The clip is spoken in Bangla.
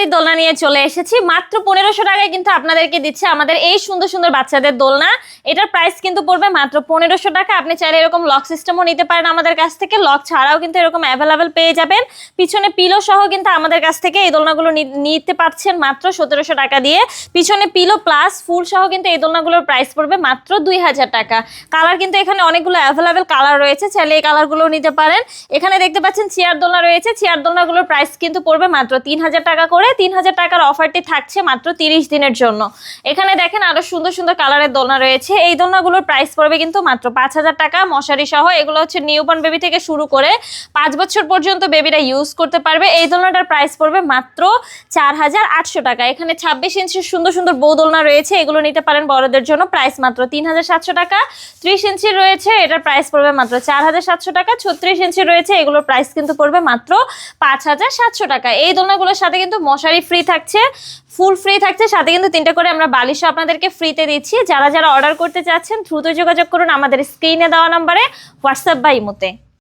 বাচ্চাদের দোলনা নিয়ে চলে এসেছি। মাত্র 1500 টাকায় কিন্তু আপনাদেরকে দিচ্ছে আমাদের এই সুন্দর সুন্দর বাচ্চাদের দোলনা। এটার প্রাইস কিন্তু পড়বে মাত্র 1500 টাকা। আপনি চাইলে এরকম লক সিস্টেমও নিতে পারেন আমাদের কাছ থেকে, লক ছাড়াও কিন্তু এরকম অ্যাভেলেবেল পেয়ে যাবেন। পিছনে পিলো সহ কিন্তু আমাদের কাছ থেকে এই দোলনাগুলো নিতে পারছেন মাত্র 1700 টাকা দিয়ে। পিছনে পিলো প্লাস ফুল সহ কিন্তু এই দোলনাগুলোর প্রাইস পড়বে মাত্র 2000 টাকা। কালার কিন্তু এখানে অনেকগুলো অ্যাভেলেবেল কালার রয়েছে, চাইলে এই কালারগুলো নিতে পারেন। এখানে দেখতে পাচ্ছেন চেয়ার দোলনা রয়েছে, চেয়ার দোলনাগুলোর প্রাইস কিন্তু পড়বে মাত্র 3000 টাকা করে। 3000 টাকার অফারটি থাকছে মাত্র 30 দিনের জন্য। এখানে দেখেন আরো সুন্দর সুন্দর কালারের দোলনা রয়েছে, এই দোলনাগুলোর প্রাইস পড়বে কিন্তু মাত্র 5000 টাকা মশারি সহ। এগুলো হচ্ছে নিউবর্ন বেবি থেকে শুরু করে 5 বছর পর্যন্ত বেবিরা ইউজ করতে পারবে। এই দোলনাটার প্রাইস পড়বে মাত্র 4800 টাকা। এখানে 26 ইঞ্চির সুন্দর সুন্দর বউ দোলনা রয়েছে, এগুলো নিতে পারেন বড়দের জন্য, প্রাইস মাত্র 3700 টাকা। 30 ইঞ্চি রয়েছে, এটার প্রাইস পড়বে মাত্র 4700 টাকা। 36 ইঞ্চি রয়েছে, এগুলোর প্রাইস কিন্তু পড়বে মাত্র 5700 টাকা। এই দোলনাগুলোর সাথে কিন্তু মশারি ফ্রি থাকছে, ফুল ফ্রি থাকছে, সাথে কিন্তু 3টা করে আমরা বালিশও আপনাদেরকে ফ্রিতে দিচ্ছি। যারা যারা অর্ডার করতে চাচ্ছেন দ্রুত যোগাযোগ করুন আমাদের স্ক্রিনে দেওয়া নাম্বারে, হোয়াটসঅ্যাপ বা ইমোতে।